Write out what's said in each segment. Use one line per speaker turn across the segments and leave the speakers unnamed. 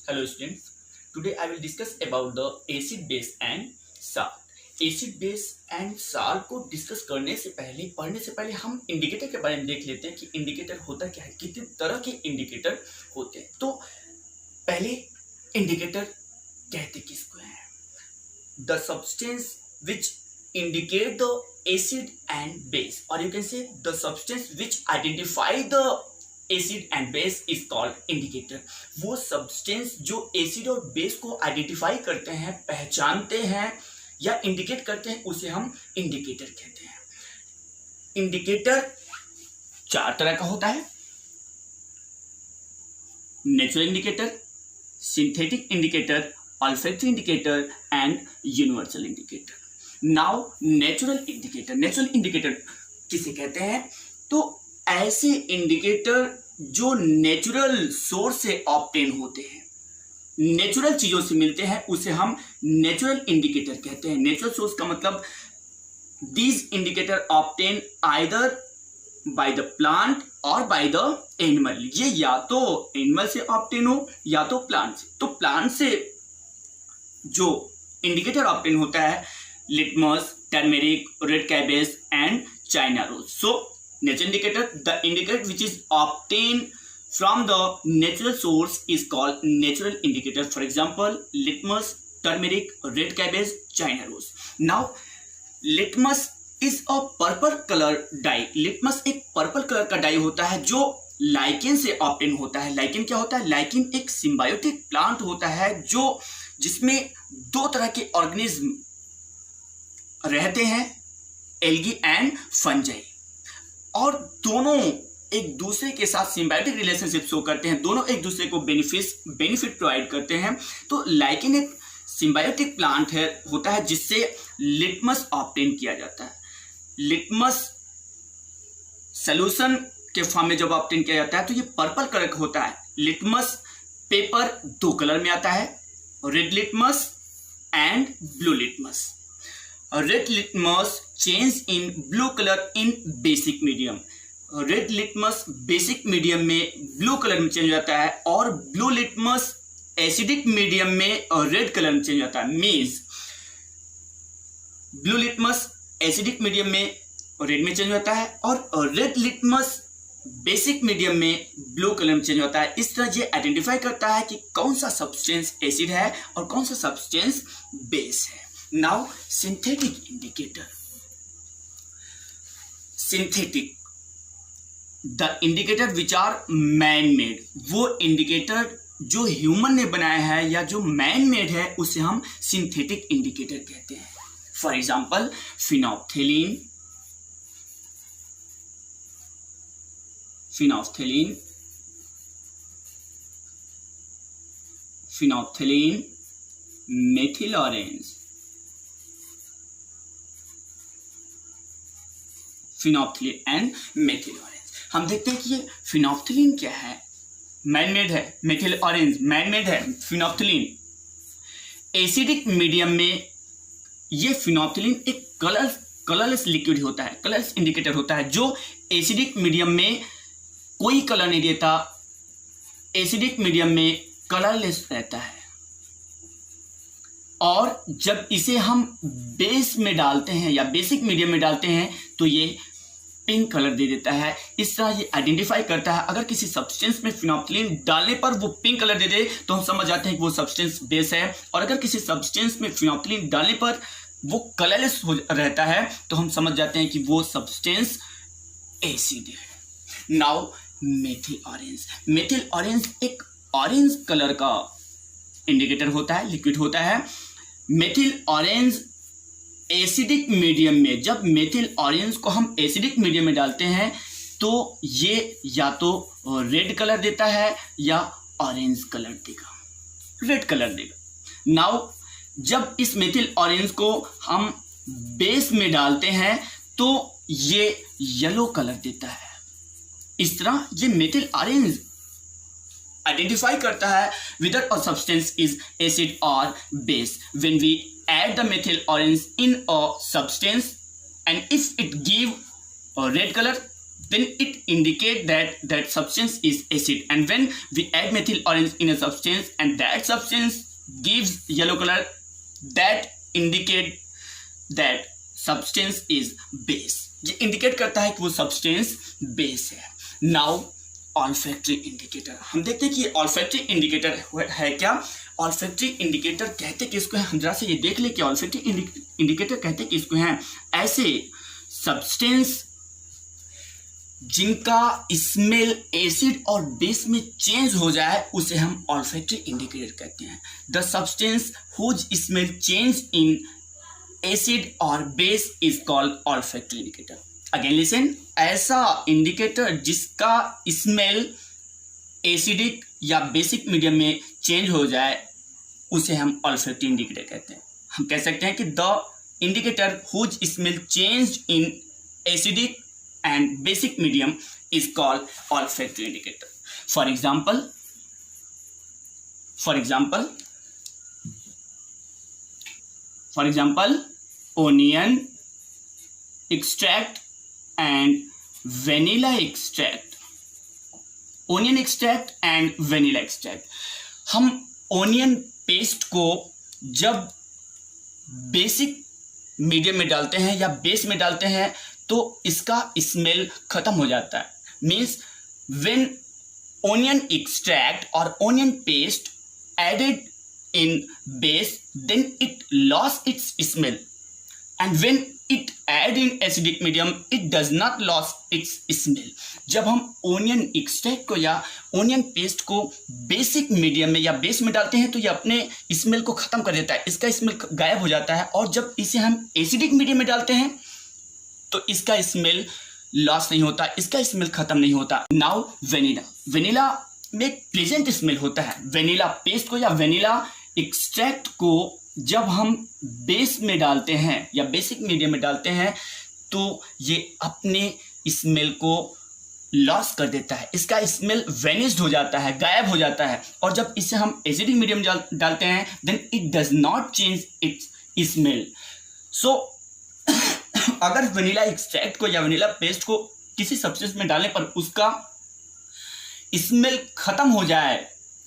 Hello students, today I will discuss about the acid base and salt. Acid base and salt को discuss करने से पहले पढ़ने से पहले हम इंडिकेटर के बारे में देख लेते हैं कि इंडिकेटर होता क्या है, कितने तरह के इंडिकेटर होते हैं। तो पहले इंडिकेटर कहते किसको हैं? The substance which indicate the acid and base, और you can say the substance which identify the acid and base is called indicator. वो सब्सटेंस जो एसिड और बेस को आइडेंटिफाई करते हैं, पहचानते हैं या इंडिकेट करते हैं, उसे हम इंडिकेटर कहते हैं। इंडिकेटर चार तरह का होता है: natural indicator, synthetic indicator, olfactory indicator and universal indicator. Now natural indicator किसे कहते हैं? तो ऐसे इंडिकेटर जो नेचुरल सोर्स से ऑब्टेन होते हैं, नेचुरल चीजों से मिलते हैं, उसे हम नेचुरल इंडिकेटर कहते हैं। नेचुरल सोर्स का मतलब these indicator obtain either by the plant और बाय द एनिमल। ये या तो एनिमल से ऑब्टेन हो या तो प्लांट से। तो प्लांट से जो इंडिकेटर ऑब्टेन होता है, litmus, turmeric, red cabbage and China rose. So natural indicator, the indicator which is obtained from the natural source is called natural indicator. For example, litmus, turmeric, red cabbage, china rose. Now litmus is a purple color dye. litmus एक purple colour का die होता है जो lichen से obtain होता है। Lichen क्या होता है? लाइकेन एक सिम्बायोटिक प्लांट होता है जो जिसमें दो तरह के ऑर्गेनिज्म रहते हैं, एल्गी एंड फंजाई, और दोनों एक दूसरे के साथ सिम्बायोटिक रिलेशनशिप शो करते हैं। दोनों एक दूसरे को बेनिफिट प्रोवाइड करते हैं। तो लाइकेन एक सिम्बायोटिक प्लांट होता है जिससे लिटमस ऑब्टेन किया जाता है। लिटमस सोल्यूशन के फॉर्म में जब ऑब्टेन किया जाता है तो ये पर्पल कलर का होता है। लिटमस पेपर दो कलर में आता है, red litmus and blue litmus. Red litmus change in blue colour in basic medium. Red litmus basic medium में ब्लू कलर में चेंज हो जाता है, और ब्लू लिटमस एसिडिक मीडियम में रेड कलर में चेंज होता है। Means blue litmus acidic medium में रेड में चेंज होता है, और रेड लिटमस बेसिक मीडियम में ब्लू कलर में चेंज होता है। इस तरह ये आइडेंटिफाई करता है कि कौन सा सब्सटेंस एसिड है और कौन सा सब्सटेंस बेस है। Now synthetic indicator. Synthetic, the indicator which are man-made. वो इंडिकेटर जो ह्यूमन ने बनाया है या जो मैन मेड है उसे हम सिंथेटिक इंडिकेटर कहते हैं। For example phenolphthalein, methyl orange, phenolphthalein and methyl orange. हम देखते हैं कि ये फिनोप्थेलिन क्या है, मैनमेड है। मेथिल ऑरेंज मैनमेड है। फिनोप्थेलिन एसिडिक मीडियम में ये फिनोप्थेलिन एक कलरलेस लिक्विड होता है, कलरलेस इंडिकेटर होता है जो एसिडिक मीडियम में कोई कलर नहीं देता, एसिडिक मीडियम में कलरलेस रहता है। और जब इसे हम बेस में डालते हैं या बेसिक मीडियम में डालते हैं तो ये पिंक कलर दे देता है। इस तरह ये आइडेंटिफाई करता है। अगर किसी सब्सटेंस में फिनोप्थेलिन डालने पर वो पिंक कलर दे दे तो हम समझ जाते हैं कि वो सब्सटेंस बेस है, और अगर किसी सब्सटेंस में फिनोप्थेलिन डालने पर वो कलरलेस रहता है तो हम समझ जाते हैं कि वो सब्सटेंस एसिड है। Now methyl orange. Methyl orange एक ऑरेंज कलर का इंडिकेटर होता है, लिक्विड होता है। मेथिल ऑरेंज एसिडिक मीडियम में, जब मेथिल ऑरेंज को हम एसिडिक मीडियम में डालते हैं तो ये या तो रेड कलर देता है या ऑरेंज कलर देगा, रेड कलर देगा। नाउ जब इस मेथिल ऑरेंज को हम बेस में डालते हैं तो ये येलो कलर देता है। इस तरह ये मेथिल ऑरेंज आइडेंटिफाई करता है whether a substance is acid or base when we add the methyl orange in a substance, and if it give a red color then it indicate that substance is acid. And when we add methyl orange in a substance and that substance gives yellow color, that indicate that substance is base. ये indicate करता है कि वो substance base है. Now olfactory indicator, हम देखते हैं कि olfactory indicator है क्या. olfactory indicator कहते किसको है, हम जरा से ये देख ले कि olfactory indicator कहते किसको हैं. ऐसे substance जिनका स्मेल एसिड और बेस में चेंज हो जाए उसे हम ऑल्फैक्टरी इंडिकेटर कहते हैं. The substance whose smell change in acid और base is called olfactory indicator. Again listen, ऐसा इंडिकेटर जिसका स्मेल एसिडिक या बेसिक मीडियम में चेंज हो जाए उसे हम ऑल्फैक्टरी इंडिकेटर कहते हैं. हम कह सकते हैं कि the indicator whose smell change in acidic and basic medium is called olfactory indicator. For example, onion extract and vanilla extract. Onion extract and vanilla extract. हम onion paste को जब बेसिक मीडियम में डालते हैं या बेस में डालते हैं तो इसका स्मेल खत्म हो जाता है. मीन्स व्हेन ओनियन एक्सट्रैक्ट और onion paste added in base then it loss its smell and when it add in acidic medium it does not loss its smell. जब हम ओनियन एक्सट्रैक्ट को या ओनियन पेस्ट को basic medium में या base में डालते हैं तो ये अपने स्मेल को खत्म कर देता है, इसका स्मेल गायब हो जाता है. और जब इसे हम एसिडिक मीडियम में डालते हैं तो इसका स्मेल लॉस नहीं होता, इसका स्मेल खत्म नहीं होता. नाउ वेनिला में एक प्लेजेंट स्मेल होता है. वेनिला पेस्ट को या वेनिला एक्सट्रैक्ट को जब हम बेस में डालते हैं या बेसिक मीडियम में डालते हैं तो ये अपने स्मेल को लॉस कर देता है, इसका स्मेल वेनिस्ड हो जाता है, गायब हो जाता है. और जब इसे हम एसिडिक मीडियम डालते हैं then it does not change its smell. So अगर वेनिला एक्सट्रैक्ट को या वेनिला पेस्ट को किसी सब्सटेंस में डालने पर उसका स्मेल खत्म हो जाए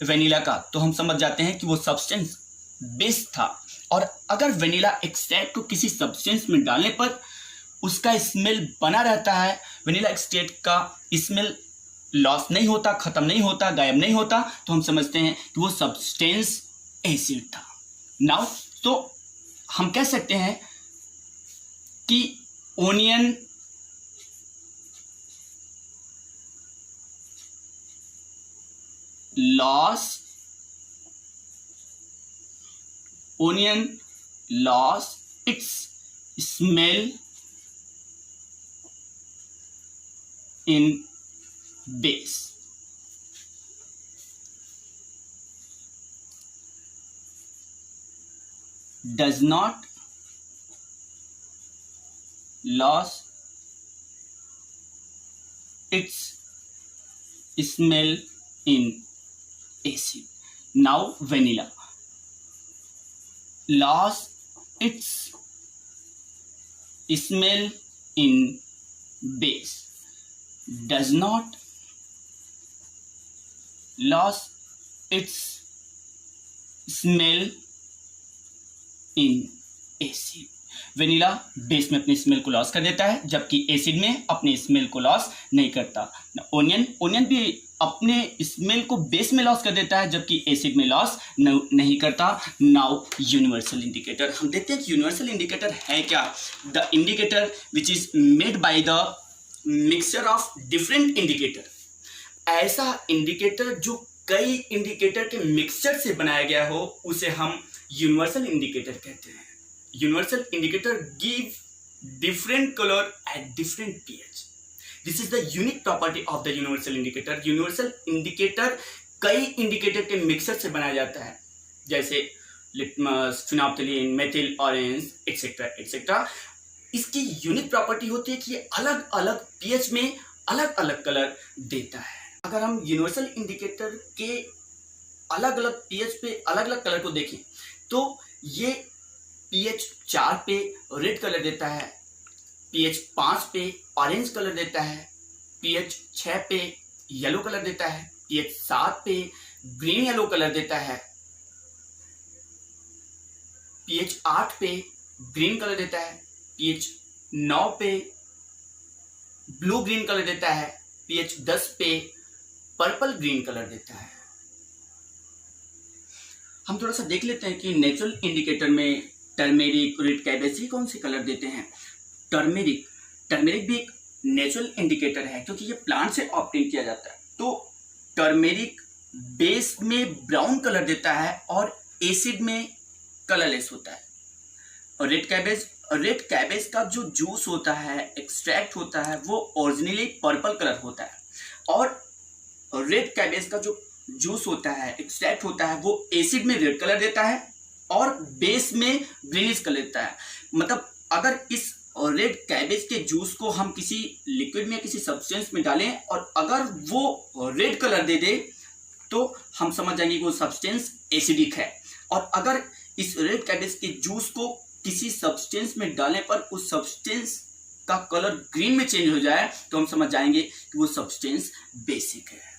वेनिला का तो हम समझ जाते हैं कि वो सब्सटेंस बेस था. और अगर वेनिला एक्सट्रैक्ट को किसी सब्सटेंस में डालने पर उसका स्मेल बना रहता है, वेनिला एक्सट्रैक्ट का स्मेल लॉस नहीं होता, खत्म नहीं होता, गायब नहीं होता, तो हम समझते हैं कि वो सब्सटेंस एसिड था. नाउ तो हम कह सकते हैं कि onion loss its smell in base. Does not lose its smell in acid. Now vanilla lost its smell in base, does not lose its smell in acid. Vanilla base में अपने smell को loss कर देता है जबकि acid में अपने smell को लॉस नहीं करता. ओनियन भी अपने स्मेल को बेस में लॉस कर देता है जबकि एसिड में लॉस नहीं करता. नाउ यूनिवर्सल इंडिकेटर, हम देखते हैं कि यूनिवर्सल इंडिकेटर है क्या. The indicator which is made by the mixture of different indicator. ऐसा इंडिकेटर जो कई इंडिकेटर के मिक्सचर से बनाया गया हो उसे हम यूनिवर्सल इंडिकेटर कहते हैं. Universal indicator give different color at different pH. This is the unique property of the universal indicator. Universal indicator कई इंडिकेटर के मिक्सर से बनाया जाता है जैसे litmus, phenolphthalein, methyl orange etcetera etcetera. इसकी यूनिक प्रॉपर्टी होती है कि ये अलग अलग पीएच में अलग अलग कलर देता है. अगर हम यूनिवर्सल इंडिकेटर के अलग अलग पीएच पे अलग अलग कलर को देखें तो ये pH 4 पे रेड कलर देता है, pH 5 पे ऑरेंज कलर देता है, pH 6 पे येलो कलर देता है, pH 7 पे ग्रीन येलो कलर देता है, pH 8 पे ग्रीन कलर देता है, pH 9 पे ब्लू ग्रीन कलर देता है, pH 10 पे पर्पल ग्रीन कलर देता है। हम थोड़ा सा देख लेते हैं कि नेचुरल इंडिकेटर में टर्मेरिक, रेड कैबेज कौन से कलर देते हैं। टर्मेरिक भी एक नेचुरल इंडिकेटर है क्योंकि ये प्लांट से ऑब्टेन किया जाता है। तो टर्मेरिक बेस में ब्राउन कलर देता है और एसिड में कलरलेस होता है। और रेड कैबेज का जो जूस होता है, एक्सट्रैक्ट होता है, वो ओरिजिनली पर्पल कलर होता है। और रेड कैबेज का जो जूस होता है, एक्सट्रैक्ट होता है, वो एसिड में रेड कलर देता है और बेस में ग्रीनिश कलर देता है। मतलब अगर इस रेड कैबेज के जूस को हम किसी लिक्विड में, किसी सब्सटेंस में डालें और अगर वो रेड कलर दे दे तो हम समझ जाएंगे कि वो सब्सटेंस एसिडिक है। और अगर इस रेड कैबेज के जूस को किसी सब्सटेंस में डालने पर उस सब्सटेंस का कलर ग्रीन में चेंज हो जाए तो हम समझ जाएंगे कि वो सब्सटेंस बेसिक है।